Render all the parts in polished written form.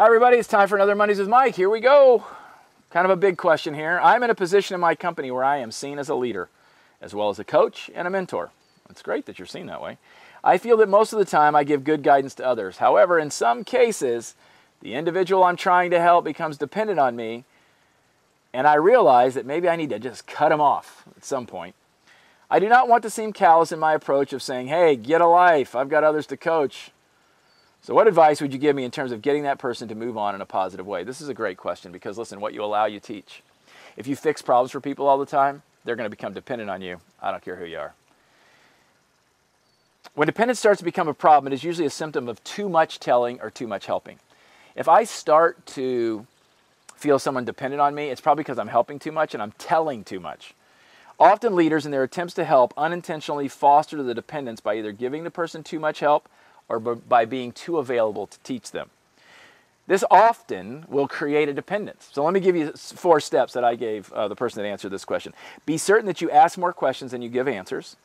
Hi everybody, it's time for another Mondays with Mike. Here we go. Kind of a big question here. I'm in a position in my company where I am seen as a leader, as well as a coach and a mentor. It's great that you're seen that way. I feel that most of the time I give good guidance to others. However, in some cases, the individual I'm trying to help becomes dependent on me, and I realize that maybe I need to just cut him off at some point. I do not want to seem callous in my approach of saying, hey, get a life, I've got others to coach. So what advice would you give me in terms of getting that person to move on in a positive way? This is a great question because, listen, what you allow, you teach. If you fix problems for people all the time, they're going to become dependent on you. I don't care who you are. When dependence starts to become a problem, it is usually a symptom of too much telling or too much helping. If I start to feel someone dependent on me, it's probably because I'm helping too much and I'm telling too much. Often leaders, in their attempts to help, unintentionally foster the dependence by either giving the person too much help or by being too available to teach them. This often will create a dependence. So let me give you 4 steps that I gave the person that answered this question. Be certain that you ask more questions than you give answers.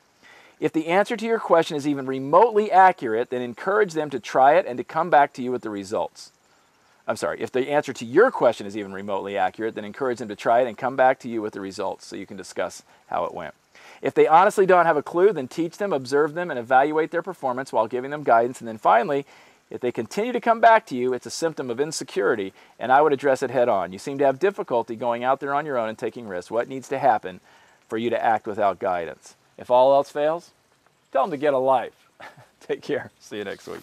If the answer to your question is even remotely accurate, then encourage them to try it and to come back to you with the results. If the answer to your question is even remotely accurate, then encourage them to try it and come back to you with the results so you can discuss how it went. If they honestly don't have a clue, then teach them, observe them, and evaluate their performance while giving them guidance. And then finally, if they continue to come back to you, it's a symptom of insecurity, and I would address it head on. You seem to have difficulty going out there on your own and taking risks. What needs to happen for you to act without guidance? If all else fails, tell them to get a life. Take care. See you next week.